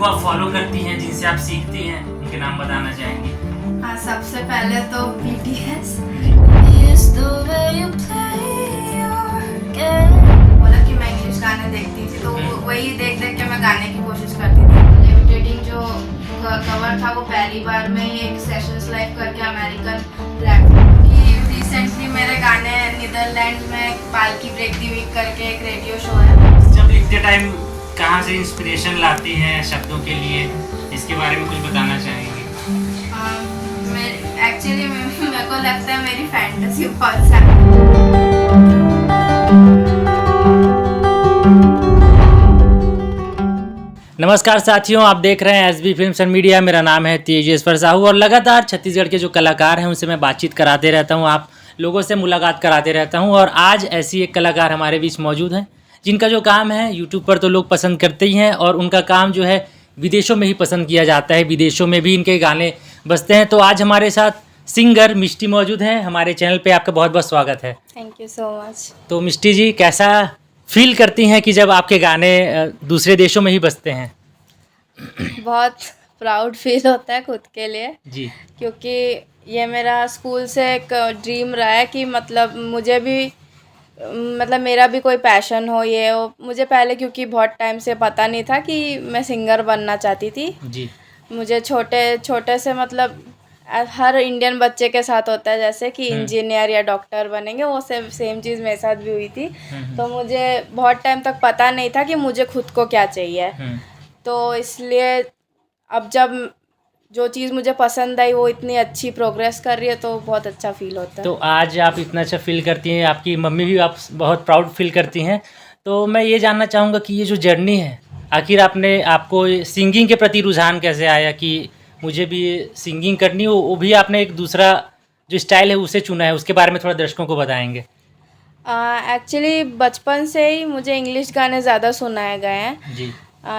को आप फॉलो करती हैं, जिनसे आप सीखती हैं, उनके नाम बताना चाहेंगे? हाँ, सबसे पहले तो BTS। बोला कि मैं इंग्लिश गाने देखती थी, तो वही देख देख के मैं गाने की कोशिश करती थी। लेविटेटिंग जो कवर था वो पहली बार में ही एक सेशंस लाइव करके अमेरिकन प्लेटफॉर्म की। रिसेंटली मेरे गाने नीदरलैंड में पालकी ब्रेक दी वीक करके एक रेडियो शो है। जब लिखते टाइम कहाँ से इंस्पिरेशन लाती हैं शब्दों के लिए, इसके बारे में कुछ बताना चाहेंगे? एक्चुअली मेरे को लगता है मेरी फैंटेसी बहुत सारी। नमस्कार साथियों, आप देख रहे हैं SB फिल्म्स एंड मीडिया। मेरा नाम है तेजेश्वर साहू और लगातार छत्तीसगढ़ के जो कलाकार हैं उनसे मैं बातचीत कराते रहता हूं, आप लोगों से मुलाकात कराते रहता हूं। और आज ऐसी एक कलाकार हमारे बीच मौजूद हैं जिनका जो काम है यूट्यूब पर तो लोग पसंद करते ही हैं, और उनका काम जो है विदेशों में ही पसंद किया जाता है, विदेशों में भी इनके गाने बजते हैं। तो आज हमारे साथ सिंगर मिष्टी मौजूद हैं। हमारे चैनल पे आपका बहुत बहुत स्वागत है। Thank you so much. तो मिष्टी जी, कैसा फील करती हैं कि जब आपके गाने दूसरे देशों में ही बजते हैं? बहुत प्राउड फील होता है खुद के लिए जी। क्योंकि ये मेरा स्कूल से एक ड्रीम रहा है कि मतलब मुझे भी मेरा भी कोई पैशन हो, ये हो। मुझे पहले क्योंकि बहुत टाइम से पता नहीं था कि मैं सिंगर बनना चाहती थी। जी। मुझे छोटे से हर इंडियन बच्चे के साथ होता है जैसे कि इंजीनियर या डॉक्टर बनेंगे, वो सेम चीज़ मेरे साथ भी हुई थी। तो मुझे बहुत टाइम तक पता नहीं था कि मुझे खुद को क्या चाहिए। तो इसलिए अब जब जो चीज़ मुझे पसंद आई वो इतनी अच्छी प्रोग्रेस कर रही है तो बहुत अच्छा फील होता है। तो आज आप इतना अच्छा फील करती हैं, आपकी मम्मी भी आप बहुत प्राउड फील करती हैं। तो मैं ये जानना चाहूँगा कि ये जो जर्नी है, आखिर आपको सिंगिंग के प्रति रुझान कैसे आया कि मुझे भी सिंगिंग करनी हो? वो भी आपने एक दूसरा जो स्टाइल है उसे चुना है, उसके बारे में थोड़ा दर्शकों को बताएंगे? एक्चुअली बचपन से ही मुझे इंग्लिश गाने ज़्यादा सुनाए गए हैं। जी।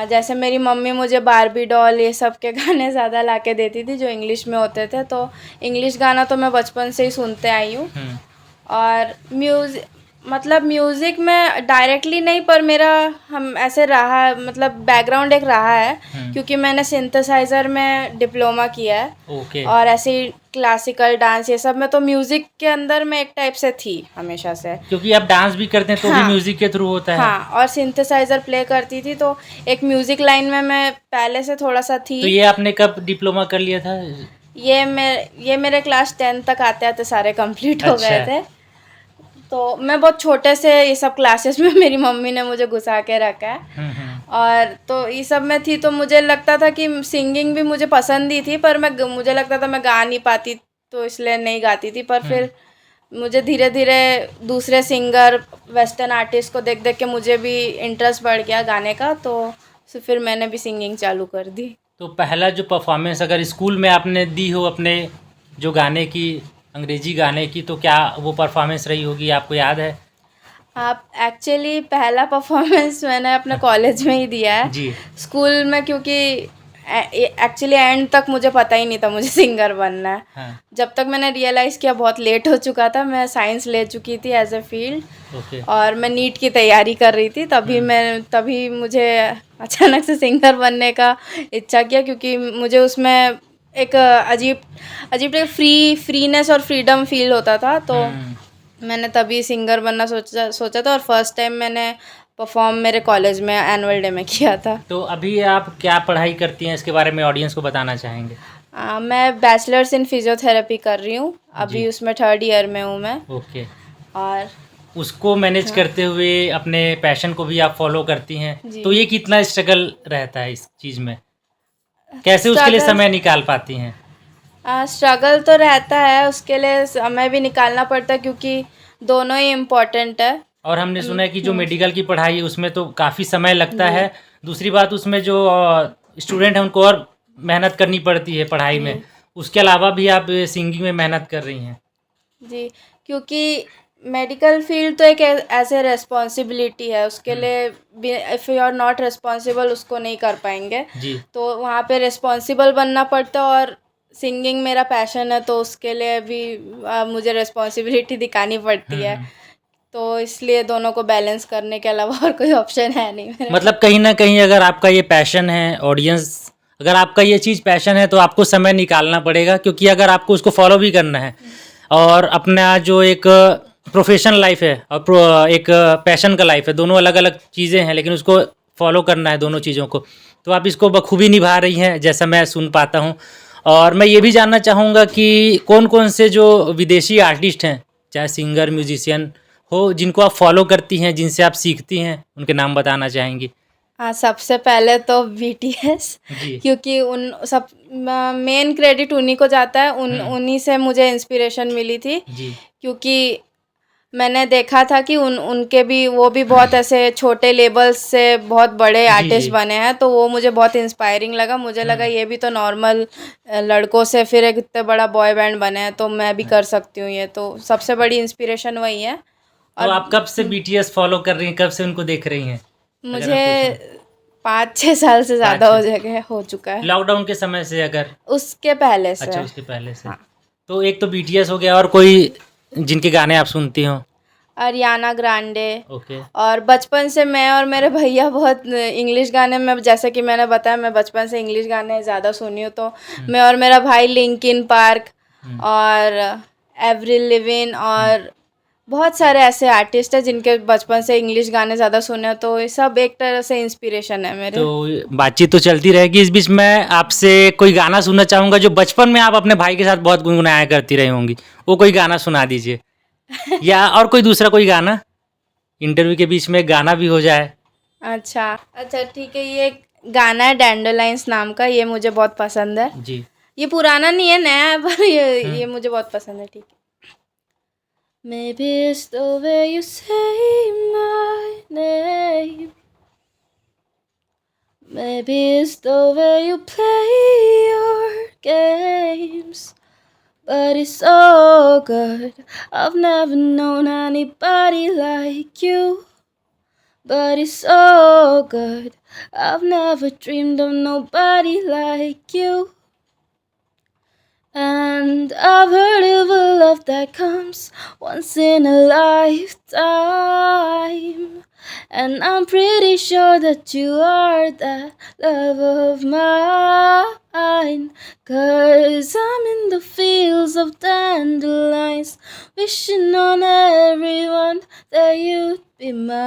जैसे मेरी मम्मी मुझे बारबी डॉल ये सब के गाने ज़्यादा ला के देती थी जो इंग्लिश में होते थे, तो इंग्लिश गाना तो मैं बचपन से ही सुनते आई हूँ। और म्यूज़िक में डायरेक्टली नहीं, पर मेरा हम ऐसे रहा, बैकग्राउंड एक रहा है क्योंकि मैंने सिंथेसाइज़र में डिप्लोमा किया है। ओके। और ऐसे ही क्लासिकल डांस ये सब में तो म्यूज़िक के अंदर मैं एक टाइप से थी हमेशा से, क्योंकि आप डांस भी करते हैं तो भी म्यूज़िक के थ्रू होता है। हाँ, और सिंथेसाइज़र प्ले करती थी, तो एक म्यूज़िक लाइन में मैं पहले से थोड़ा सा थी। तो ये आपने कब डिप्लोमा कर लिया था? ये मेरे क्लास 10 तक आते आते सारे कंप्लीट हो गए थे। तो मैं बहुत छोटे से ये सब क्लासेस में मेरी मम्मी ने मुझे घुसा के रखा है। और तो ये सब में थी, तो मुझे लगता था कि सिंगिंग भी मुझे पसंद ही थी, पर मुझे लगता था मैं गा नहीं पाती, तो इसलिए नहीं गाती थी। पर फिर मुझे धीरे धीरे दूसरे सिंगर वेस्टर्न आर्टिस्ट को देख देख के मुझे भी इंटरेस्ट बढ़ गया गाने का, तो फिर मैंने भी सिंगिंग चालू कर दी। तो पहला जो परफॉर्मेंस अगर स्कूल में आपने दी हो अपने जो गाने की, अंग्रेजी गाने की, तो क्या वो परफॉर्मेंस रही होगी, आपको याद है? आप एक्चुअली पहला परफॉर्मेंस मैंने अपने कॉलेज में ही दिया है। जी। स्कूल में क्योंकि एक्चुअली एंड तक मुझे पता ही नहीं था मुझे सिंगर बनना है। हाँ। जब तक मैंने रियलाइज़ किया बहुत लेट हो चुका था। मैं साइंस ले चुकी थी एज ए फील्ड। ओके। और और मैं नीट की तैयारी कर रही थी, तभी मुझे अचानक से सिंगर बनने का इच्छा किया, क्योंकि मुझे उसमें एक अजीब फ्रीनेस और फ्रीडम फील होता था। तो मैंने तभी सिंगर बनना सोचा था, और फर्स्ट टाइम मैंने परफॉर्म मेरे कॉलेज में एनुअल डे में किया था। तो अभी आप क्या पढ़ाई करती हैं, इसके बारे में ऑडियंस को बताना चाहेंगे? मैं बैचलर्स इन फिजियोथेरेपी कर रही हूँ अभी, उसमें 3rd ईयर में हूँ मैं। ओके। और उसको मैनेज करते हुए अपने पैशन को भी आप फॉलो करती हैं, तो ये कितना स्ट्रगल रहता है इस चीज़ में? कैसे उसके लिए समय निकाल पाती हैं? स्ट्रगल तो रहता है, उसके लिए समय भी निकालना पड़ता है क्योंकि दोनों ही इम्पोर्टेंट है। और हमने सुना है कि जो मेडिकल की पढ़ाई है उसमें तो काफ़ी समय लगता है। दूसरी बात, उसमें जो स्टूडेंट हैं उनको और मेहनत करनी पड़ती है पढ़ाई में। उसके अलावा भी आप सिंगिंग में मेहनत कर रही हैं। जी, क्योंकि मेडिकल फील्ड तो एक ऐसे रिस्पॉन्सिबिलिटी है, उसके लिए if you are not responsible उसको नहीं कर पाएंगे। जी। तो वहाँ पे रिस्पॉन्सिबल बनना पड़ता है, और सिंगिंग मेरा पैशन है तो उसके लिए भी मुझे रिस्पॉन्सिबिलिटी दिखानी पड़ती है। तो इसलिए दोनों को बैलेंस करने के अलावा और कोई ऑप्शन है नहीं मेरे मतलब कहीं ना कहीं अगर आपका ये पैशन है, ऑडियंस अगर आपका ये चीज़ पैशन है तो आपको समय निकालना पड़ेगा, क्योंकि अगर आपको उसको फॉलो भी करना है और अपना जो एक प्रोफेशनल लाइफ है और एक पैशन का लाइफ है, दोनों अलग अलग चीज़ें हैं, लेकिन उसको फॉलो करना है दोनों चीज़ों को, तो आप इसको बखूबी निभा रही हैं जैसा मैं सुन पाता हूँ। और मैं ये भी जानना चाहूँगा कि कौन कौन से जो विदेशी आर्टिस्ट हैं, चाहे सिंगर म्यूजिशियन हो, जिनको आप फॉलो करती हैं, जिनसे आप सीखती हैं, उनके नाम बताना चाहेंगी? हाँ, सबसे पहले तो BTS, जी। क्योंकि उन सब मेन क्रेडिट उन्हीं को जाता है, उन्हीं से मुझे इंस्पिरेशन मिली थी, जी। क्योंकि मैंने देखा था कि उनके भी वो भी बहुत ऐसे छोटे लेवल्स से बहुत बड़े आर्टिस्ट जी। बने हैं, तो वो मुझे बहुत इंस्पायरिंग लगा। मुझे लगा ये भी तो नॉर्मल लड़कों से फिर एक इतने बड़ा बॉय बैंड बने हैं, तो मैं भी कर सकती हूँ ये, तो सबसे बड़ी इंस्पिरेशन वही है। तो आप कब से BTS फॉलो कर रही हैं, कब से उनको देख रही हैं? मुझे 5-6 साल से ज़्यादा हो चुका है। लॉकडाउन के समय से अगर? उसके पहले से। अच्छा, उसके पहले से। हाँ। तो एक तो BTS हो गया, और कोई जिनके गाने आप सुनती हो? Ariana Grande. ओके। और बचपन से मैं और मेरे भैया बहुत इंग्लिश गाने में, जैसे कि मैंने बताया, मैं बचपन से इंग्लिश गाने ज़्यादा सुनी हूँ, तो मैं और मेरा भाई लिंकिन पार्क और एवरिल लिविन और बहुत सारे ऐसे आर्टिस्ट हैं जिनके बचपन से इंग्लिश गाने ज़्यादा सुने हैं, तो ये सब एक तरह से इंस्पिरेशन है मेरे। तो बातचीत तो चलती रहेगी, इस बीच मैं आपसे कोई गाना सुनना चाहूँगा जो बचपन में आप अपने भाई के साथ बहुत गुनगुनाया करती रही होंगी, वो कोई गाना सुना दीजिए। या और कोई दूसरा कोई गाना, इंटरव्यू के बीच में एक गाना भी हो जाए। अच्छा ठीक है, ये गाना है डैंडोलाइंस नाम का, ये मुझे बहुत पसंद है। जी। ये पुराना नहीं है, नया है, पर ये मुझे बहुत पसंद है। ठीक है। Maybe it's the way you say my name. Maybe it's the way you play your games. But it's so good. I've never known anybody like you. But it's so good. I've never dreamed of nobody like you. And I've heard of a love that comes once in a lifetime. And I'm pretty sure that you are that love of mine. 'Cause I'm in the fields of dandelions, wishing on everyone that you'd be mine.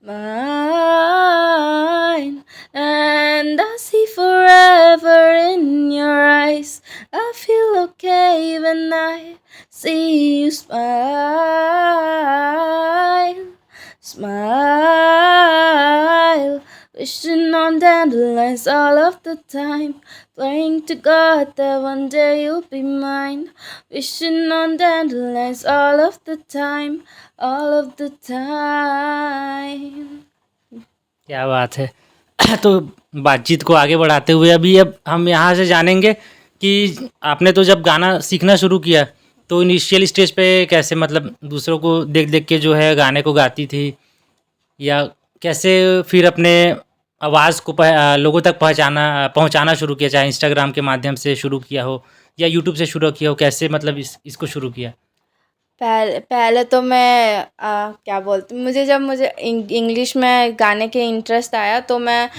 Mine. And I see forever in your eyes. I feel okay when I see you smile. Smile. Wishing on dandelions all of the time. Praying to God that one day you'll be mine. Wishing on dandelions all of the time. All of the time. क्या बात है। तो बातचीत को आगे बढ़ाते हुए अब हम यहाँ से जानेंगे कि आपने तो जब गाना सीखना शुरू किया तो इनिशियल स्टेज पे कैसे, मतलब दूसरों को देख देख के जो है गाने को गाती थी, या कैसे फिर अपने आवाज़ को लोगों तक पहुँचाना शुरू किया, चाहे इंस्टाग्राम के माध्यम से शुरू किया हो या यूट्यूब से शुरू किया हो, कैसे मतलब इसको शुरू किया? पहले तो मैं क्या बोलती, मुझे इंग्लिश में गाने के इंटरेस्ट आया, तो मैं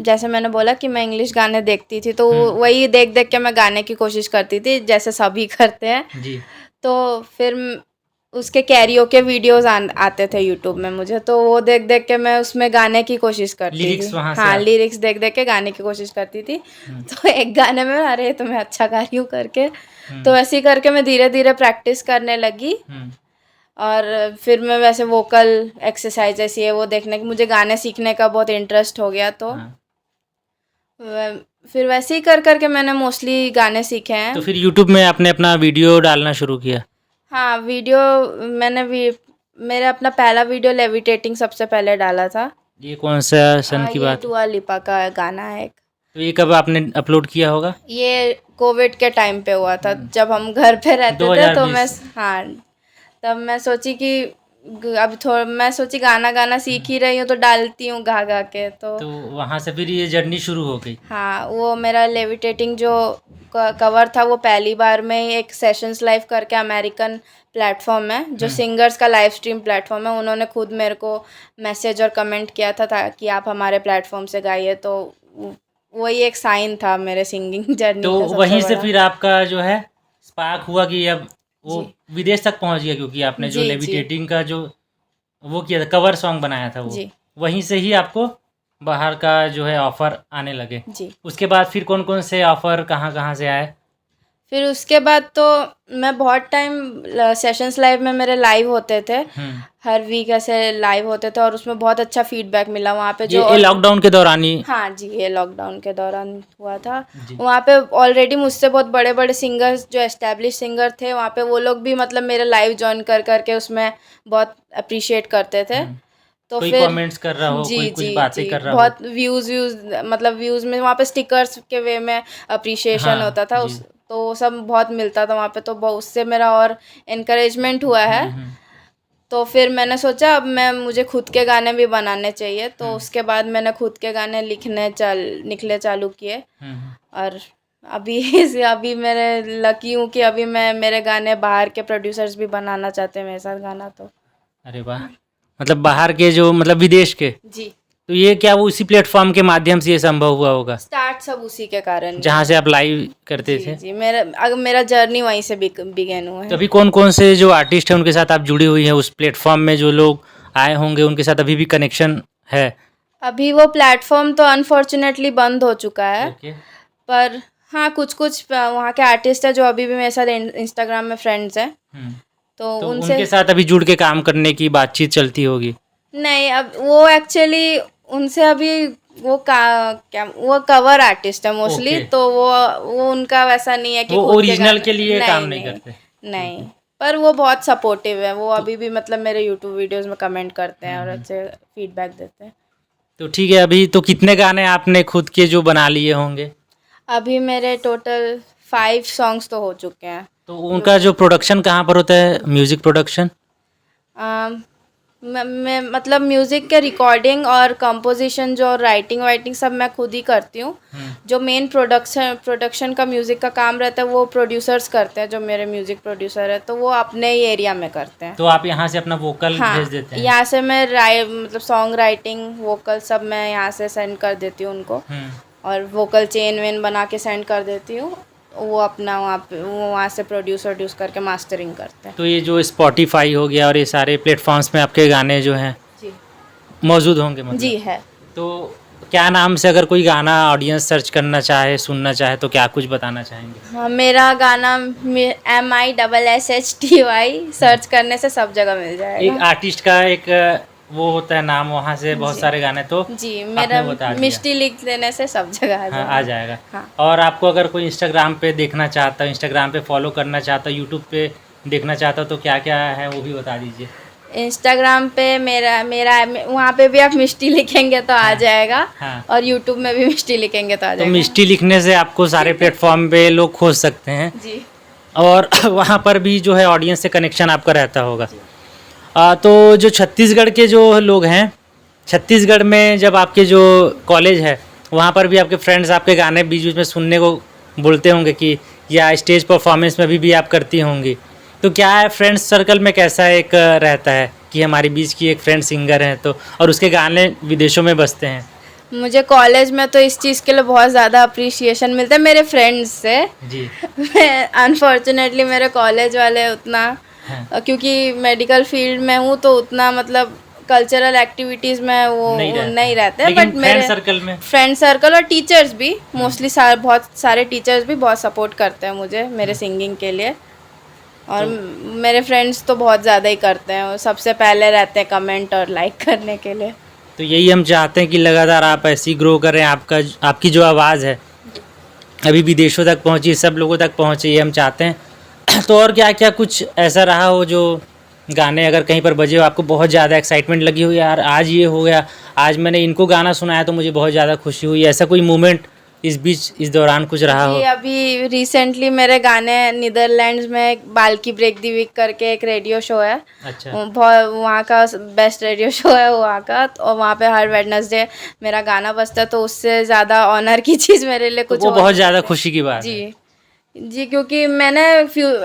जैसे मैंने बोला कि मैं इंग्लिश गाने देखती थी, तो वही देख देख के मैं गाने की कोशिश करती थी, जैसे सभी करते हैं जी। तो फिर उसके कैरियोके वीडियोस आते थे यूट्यूब में मुझे, तो वो देख देख के मैं उसमें गाने की कोशिश करती लिरिक्स थी। वहाँ से हाँ, लिरिक्स देख देख के गाने की कोशिश करती थी। तो एक गाने में अरे तो मैं अच्छा गा रही हूँ करके, तो ऐसे ही करके मैं धीरे धीरे प्रैक्टिस करने लगी, और फिर मैं वैसे वोकल एक्सरसाइजेस ये वो देखने की, मुझे गाने सीखने का बहुत इंटरेस्ट हो गया, तो फिर वैसे ही कर करके मैंने मोस्टली गाने सीखे हैं। तो फिर यूट्यूब में आपने अपना वीडियो डालना शुरू किया? हाँ, वीडियो मेरा अपना पहला वीडियो लेविटेटिंग सबसे पहले डाला था। ये कौन सा सन की बात? दुआ लिपा का गाना है एक। तो ये कब आपने अपलोड किया होगा? ये कोविड के टाइम पे हुआ था, जब हम घर पे रहते थे, तो तब मैं सोची कि अभी थोड़ा मैं सोची गाना सीख ही रही हूँ तो डालती हूँ गा गा के तो वहाँ से फिर ये जर्नी शुरू हो गई। हाँ, वो मेरा लेविटेटिंग जो कवर था वो पहली बार में ही एक सेशंस लाइव करके अमेरिकन प्लेटफॉर्म है जो सिंगर्स का लाइव स्ट्रीम प्लेटफॉर्म है। उन्होंने खुद मेरे को मैसेज और कमेंट किया था ताकि आप हमारे प्लेटफॉर्म से गाइए, तो वही एक साइन था मेरे सिंगिंग जर्नी तो का सबसे वहीं से बड़ा। फिर आपका जो है स्पार्क हुआ कि अब वो जी। विदेश तक पहुंच गया, क्योंकि आपने जो जी, जी। लेविटेटिंग का जो वो किया था, कवर सॉन्ग बनाया था, वो जी। वहीं से ही आपको बाहर का जो है ऑफ़र आने लगे। जी। उसके बाद फिर कौन कौन से ऑफ़र कहाँ कहाँ से आए? फिर उसके बाद तो मैं बहुत टाइम सेशंस लाइव में मेरे लाइव होते थे, हर वीक ऐसे लाइव होते थे और उसमें बहुत अच्छा फीडबैक मिला वहाँ पे। जो ये लॉकडाउन के दौरान ही? हाँ जी, ये लॉकडाउन के दौरान हुआ था। जी। वहाँ पे ऑलरेडी मुझसे बहुत बड़े बड़े सिंगर्स जो एस्टेब्लिश सिंगर थे वहाँ पे, वो लोग भी मतलब मेरे लाइव ज्वाइन कर करके उसमें बहुत अप्रिशिएट करते थे। तो कोई फिर कमेंट्स कर रहा हो, जी कोई कुछ जी बातें जी कर रहा हो? बहुत व्यूज़ मतलब व्यूज़ में वहाँ पे स्टिकर्स के वे में अप्रिशिएशन हाँ, होता था जी। उस, तो वो सब बहुत मिलता था वहाँ पे, तो उससे मेरा और इनकरेजमेंट हुआ है। तो फिर मैंने सोचा अब मुझे खुद के गाने भी बनाने चाहिए, तो उसके बाद मैंने खुद के गाने निकले चालू किए। और अभी मेरे लकी हूँ कि अभी मेरे गाने बाहर के प्रोड्यूसर्स भी बनाना चाहते हैं मेरे साथ गाना। तो अरे वाह! मतलब बाहर के जो मतलब विदेश के? जी। तो ये क्या वो उसी प्लेटफॉर्म के माध्यम से ये संभव हुआ होगा, स्टार्ट सब उसी के कारण जहाँ से आप लाइव करते जी थे? जी मेरा जर्नी वहीं से बिगेन हुआ तो है। अभी कौन कौन से जो आर्टिस्ट हैं उनके साथ आप जुड़ी हुई हैं उस प्लेटफॉर्म में, जो लोग आए होंगे उनके साथ अभी भी कनेक्शन है? अभी वो प्लेटफॉर्म तो अनफॉर्चुनेटली बंद हो चुका है। ओके। पर हाँ, कुछ वहाँ के आर्टिस्ट हैं जो अभी भी मेरे साथ इंस्टाग्राम में फ्रेंड्स हैं, तो तो उनसे उनके साथ अभी जुड़ के काम करने की बातचीत चलती होगी? नहीं, अब वो एक्चुअली उनसे अभी वो कवर आर्टिस्ट है मोस्टली, ओके। तो वो उनका वैसा नहीं है कि वो खुद के ओरिजिनल गाने- के लिए काम नहीं नहीं करते? नहीं, पर वो बहुत सपोर्टिव है। वो अभी भी मतलब मेरे यूट्यूब वीडियोस में कमेंट करते हैं और अच्छे फीडबैक देते हैं। तो ठीक है, अभी तो कितने गाने आपने खुद के जो बना लिए होंगे? अभी मेरे टोटल 5 सॉन्ग्स तो हो चुके हैं। तो उनका जो प्रोडक्शन कहाँ पर होता है, म्यूजिक प्रोडक्शन? मैं मतलब म्यूज़िक के रिकॉर्डिंग और कंपोजिशन जो राइटिंग वाइटिंग सब मैं खुद ही करती हूँ। जो मेन प्रोडक्शन का म्यूज़िक का काम रहता है वो प्रोड्यूसर्स करते हैं, जो मेरे म्यूज़िक प्रोड्यूसर है, तो वो अपने ही एरिया में करते हैं। तो आप यहाँ से अपना वोकल हाँ, भेज देते हैं? यहाँ से मैं मतलब सॉन्ग राइटिंग वोकल सब मैं यहाँ से सेंड कर देती हूँ उनको, और वोकल चेन वेन बना के सेंड कर देती हूँ। वो अपना वहाँ से प्रोड्यूस करके मास्टरिंग करते हैं। तो ये जो स्पॉटिफाई हो गया और ये सारे प्लेटफॉर्म्स में आपके गाने जो हैं जी मौजूद होंगे मतलब? जी है। तो क्या नाम से अगर कोई गाना ऑडियंस सर्च करना चाहे, सुनना चाहे, तो क्या कुछ बताना चाहेंगे? हाँ, मेरा गाना MISSHTY सर्च करने से सब जगह मिल एक जाएगा। आर्टिस्ट का एक वो होता है नाम, वहाँ से बहुत जी। सारे गाने तो जी, आपने मेरा बता दिया। मिष्टी लिख देने से सब जगह आ हाँ, जाएगा। आ जाएगा। हाँ। और आपको अगर कोई इंस्टाग्राम पे देखना चाहता है, इंस्टाग्राम पे फॉलो करना चाहता है, यूट्यूब पे देखना चाहता हो, तो क्या क्या है वो भी बता दीजिए। इंस्टाग्राम पे मेरा वहाँ पे भी आप मिष्टी लिखेंगे तो आ जाएगा, हाँ। और यूट्यूब में भी मिष्टी लिखेंगे तो आ तो जाएगा। मिष्टी लिखने से आपको सारे प्लेटफॉर्म पे लोग खोज सकते हैं, जी और वहाँ पर भी जो है ऑडियंस से कनेक्शन आपका रहता होगा। तो जो छत्तीसगढ़ के जो लोग हैं, छत्तीसगढ़ में जब आपके जो कॉलेज है वहाँ पर भी आपके फ्रेंड्स आपके गाने बीच बीच में सुनने को बोलते होंगे कि, या स्टेज परफॉर्मेंस में भी आप करती होंगी, तो क्या है फ्रेंड्स सर्कल में कैसा एक रहता है कि हमारी बीच की एक फ्रेंड सिंगर है तो, और उसके गाने विदेशों में बजते हैं? मुझे कॉलेज में तो इस चीज़ के लिए बहुत ज़्यादा अप्रिशिएशन मिलता है मेरे फ्रेंड्स से। जी। अनफॉर्चुनेटली मेरे कॉलेज वाले उतना क्योंकि मेडिकल फील्ड में हूँ तो उतना मतलब कल्चरल एक्टिविटीज़ में वो नहीं रहते, बट मेरे फ्रेंड सर्कल और टीचर्स भी मोस्टली बहुत सारे टीचर्स भी बहुत सपोर्ट करते हैं मुझे मेरे सिंगिंग के लिए, और मेरे फ्रेंड्स तो बहुत ज़्यादा ही करते हैं, वो सबसे पहले रहते हैं कमेंट और लाइक करने के लिए। तो यही हम चाहते हैं कि लगातार आप ऐसी ग्रो करें, आपकी जो आवाज़ है अभी विदेशों तक पहुंची, सब लोगों तक पहुंचे, ये हम चाहते हैं। तो और क्या क्या कुछ ऐसा रहा हो जो गाने अगर कहीं पर बजे हो आपको बहुत ज़्यादा एक्साइटमेंट लगी हो, यार आज ये हो गया, आज मैंने इनको गाना सुनाया तो मुझे बहुत ज़्यादा खुशी हुई, ऐसा कोई मोमेंट इस बीच इस दौरान कुछ रहा हो? जी, अभी रिसेंटली मेरे गाने नीदरलैंड्स में एक बाल्की ब्रेक दी वीक करके एक रेडियो शो है, अच्छा। बहुत वहाँ का बेस्ट रेडियो शो है वहाँ का, और वहाँ पे हर वेडनेसडे मेरा गाना बजता है, तो उससे ज़्यादा ऑनर की चीज़ मेरे लिए तो कुछ वो और बहुत नहीं ज़्यादा है। खुशी की बात है। जी जी, क्योंकि मैंने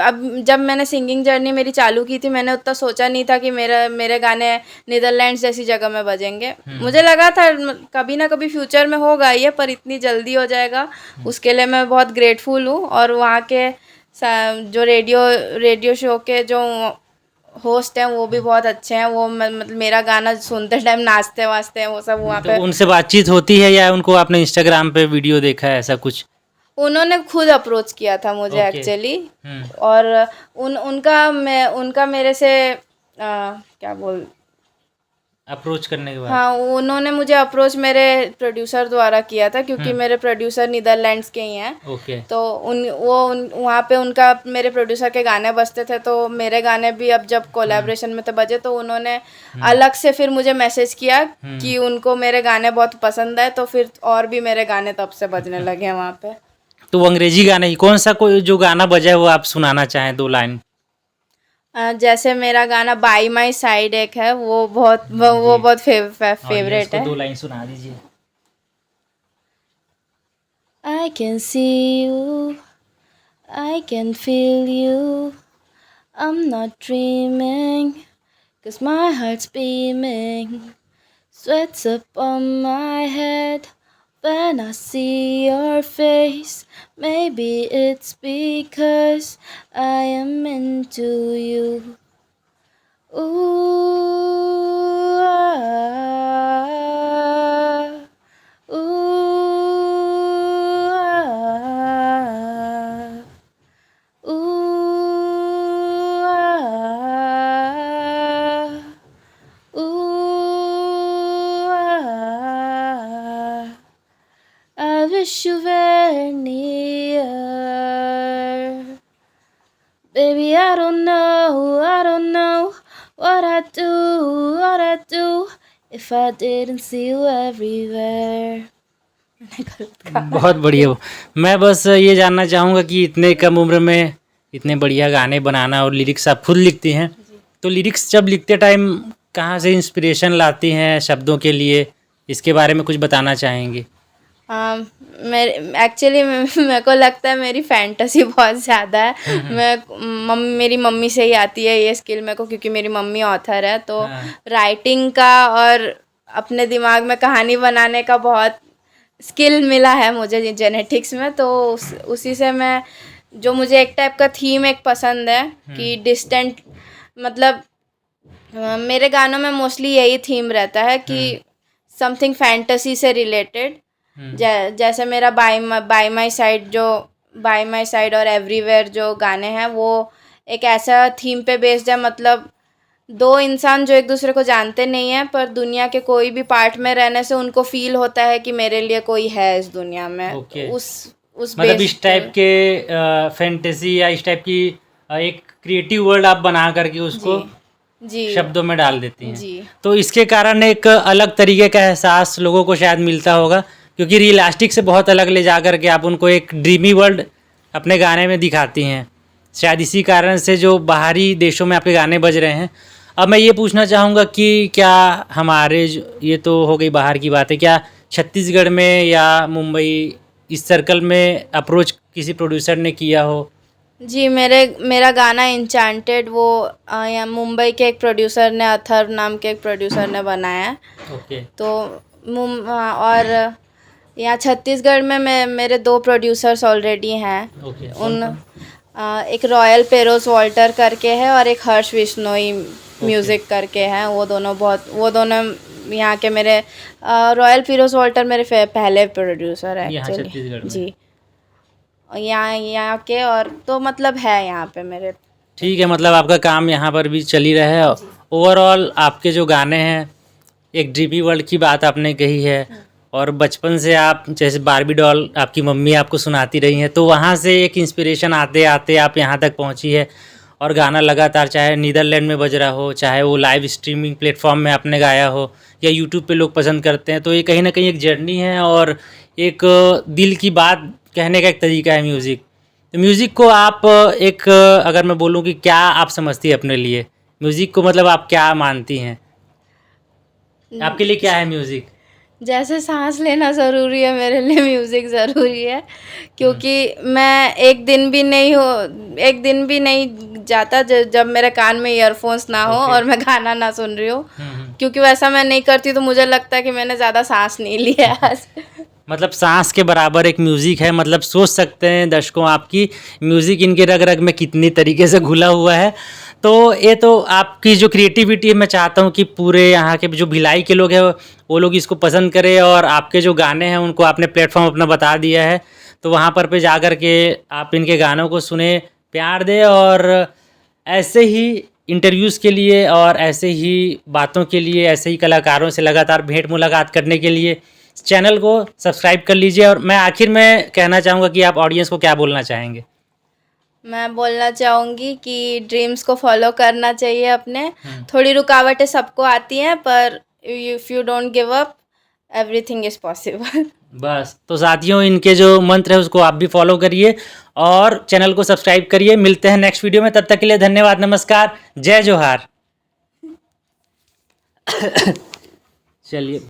अब जब मैंने सिंगिंग जर्नी मेरी चालू की थी, मैंने उतना सोचा नहीं था कि मेरे गाने नीदरलैंड्स जैसी जगह में बजेंगे। मुझे लगा था कभी ना कभी फ्यूचर में होगा ये, पर इतनी जल्दी हो जाएगा, उसके लिए मैं बहुत ग्रेटफुल हूँ। और वहाँ के जो रेडियो शो के जो होस्ट हैं वो भी बहुत अच्छे हैं, वो मतलब मेरा गाना सुनते टाइम नाचते वाचते हैं वो सब वहाँ तो पे। उनसे बातचीत होती है या उनको आपने इंस्टाग्राम पे वीडियो देखा है ऐसा कुछ? उन्होंने खुद अप्रोच किया था मुझे ओके। एक्चुअली, और उनका मेरे से क्या बोल अप्रोच करने के बाद? हाँ, उन्होंने मुझे अप्रोच मेरे प्रोड्यूसर द्वारा किया था, क्योंकि मेरे प्रोड्यूसर नीदरलैंड्स के ही हैं। ओके। तो वहाँ पे उनका मेरे प्रोड्यूसर के गाने बजते थे, तो मेरे गाने भी अब जब कोलैबोरेशन में तो बजे, तो उन्होंने अलग से फिर मुझे मैसेज किया कि उनको मेरे गाने बहुत पसंद आए, तो फिर और भी मेरे गाने तब से बजने लगे हैं वहाँ पे। तो वो अंग्रेजी गाने ही कौन सा कोई जो गाना बजा है वो आप सुनाना चाहें 2 लाइन? जैसे मेरा गाना बाई माई साइड एक है, वो बहुत फेवरेट है। 2 लाइन सुना दीजिए। I can see you, I can feel you, I'm not dreaming, 'cause my heart's beaming, sweat's up on my head when I see your face, maybe it's because I am into you. Ooh, ooh, I wish you were near. Baby, I don't know what I'd do if I didn't see you everywhere. बहुत बढ़िया। मैं बस ये जानना चाहूँगा कि इतने कम उम्र में इतने बढ़िया गाने बनाना और लिरिक्स आप खुद लिखती हैं, तो लिरिक्स जब लिखते टाइम कहाँ से इंस्पिरेशन लाती हैं शब्दों के लिए, इसके बारे में कुछ बताना चाहेंगे? मेरे एक्चुअली मेरे को लगता है मेरी फैंटेसी बहुत ज़्यादा है। मेरी मम्मी से ही आती है ये स्किल मेरे को, क्योंकि मेरी मम्मी ऑथर है, तो राइटिंग का और अपने दिमाग में कहानी बनाने का बहुत स्किल मिला है मुझे जेनेटिक्स में। तो उसी से मैं, जो मुझे एक टाइप का थीम एक पसंद है कि डिस्टेंट, मतलब मेरे गानों में मोस्टली यही थीम रहता है कि समथिंग फैंटेसी से रिलेटेड। जैसे मेरा बाय माई साइड और एवरीवेयर जो गाने हैं, वो एक ऐसा थीम पे बेस्ड है, मतलब 2 इंसान जो एक दूसरे को जानते नहीं हैं, पर दुनिया के कोई भी पार्ट में रहने से उनको फील होता है कि मेरे लिए कोई है इस दुनिया में। ओके। उस मतलब इस टाइप के फैंटेसी या इस टाइप की एक क्रिएटिव वर्ल्ड आप बना करके उसको जी शब्दों में डाल देती हैं। जी तो इसके कारण एक अलग तरीके का एहसास लोगों को शायद मिलता होगा, क्योंकि रियलिस्टिक से बहुत अलग ले जा करके आप उनको एक ड्रीमी वर्ल्ड अपने गाने में दिखाती हैं। शायद इसी कारण से जो बाहरी देशों में आपके गाने बज रहे हैं। अब मैं ये पूछना चाहूँगा कि क्या हमारे ये तो हो गई बाहर की बात है, क्या छत्तीसगढ़ में या मुंबई इस सर्कल में अप्रोच किसी प्रोड्यूसर ने किया हो? जी, मेरा गाना इंचांटेड वो यहाँ मुंबई के एक प्रोड्यूसर ने, अथर्व नाम के एक प्रोड्यूसर ने बनाया है। ओके। तो और यहाँ छत्तीसगढ़ में मेरे 2 प्रोड्यूसर्स ऑलरेडी हैं। ओके। एक रॉयल पेरोज वॉल्टर करके है और एक हर्ष विश्नोई म्यूज़िक करके हैं। वो दोनों यहाँ के मेरे रॉयल पेरोज वॉल्टर मेरे पहले प्रोड्यूसर है यहाँ एक्चुअली। छत्तीसगढ़ में? जी, यहाँ के, और तो मतलब है यहाँ पे मेरे। ठीक है, मतलब आपका काम यहाँ पर भी चल ही रहा है। ओवरऑल आपके जो गाने हैं, एक ड्रीमी वर्ल्ड की बात आपने कही है, और बचपन से आप जैसे बारबी डॉल आपकी मम्मी आपको सुनाती रही हैं, तो वहाँ से एक इंस्पिरेशन आते आते आप यहाँ तक पहुँची है, और गाना लगातार चाहे नीदरलैंड में बज रहा हो, चाहे वो लाइव स्ट्रीमिंग प्लेटफॉर्म में आपने गाया हो, या यूट्यूब पे लोग पसंद करते हैं, तो ये कहीं ना कहीं एक जर्नी है और एक दिल की बात कहने का एक तरीका है म्यूज़िक। तो म्यूज़िक को आप एक अगर मैं बोलूँ कि क्या आप समझती है अपने लिए म्यूज़िक को, मतलब आप क्या मानती हैं, आपके लिए क्या है म्यूज़िक? जैसे सांस लेना ज़रूरी है मेरे लिए म्यूज़िक ज़रूरी है, क्योंकि मैं एक दिन भी नहीं जाता जब मेरे कान में ईयरफोन्स ना हो ओके। और मैं गाना ना सुन रही हूँ, क्योंकि वैसा मैं नहीं करती तो मुझे लगता है कि मैंने ज़्यादा सांस नहीं लिया आज। मतलब सांस के बराबर एक म्यूज़िक है, मतलब सोच सकते हैं दर्शकों आपकी म्यूज़िक इनके रग रग में कितनी तरीके से घुला हुआ है। तो ये तो आपकी जो क्रिएटिविटी है, मैं चाहता हूँ कि पूरे यहाँ के जो भिलाई के लोग हैं वो लोग इसको पसंद करें, और आपके जो गाने हैं उनको आपने प्लेटफॉर्म अपना बता दिया है, तो वहाँ पर पे जा कर के आप इनके गानों को सुने, प्यार दें, और ऐसे ही इंटरव्यूज़ के लिए और ऐसे ही बातों के लिए, ऐसे ही कलाकारों से लगातार भेंट मुलाकात करने के लिए चैनल को सब्सक्राइब कर लीजिए। और मैं आखिर में कहना चाहूँगा कि आप ऑडियंस को क्या बोलना चाहेंगे? मैं बोलना चाहूँगी कि ड्रीम्स को फॉलो करना चाहिए अपने। थोड़ी रुकावटें सबको आती हैं, पर if you don't give up everything is possible. बस, तो साथियों इनके जो मंत्र है उसको आप भी फॉलो करिए और चैनल को सब्सक्राइब करिए। मिलते हैं नेक्स्ट वीडियो में, तब तक के लिए धन्यवाद, नमस्कार, जय जोहार। चलिए।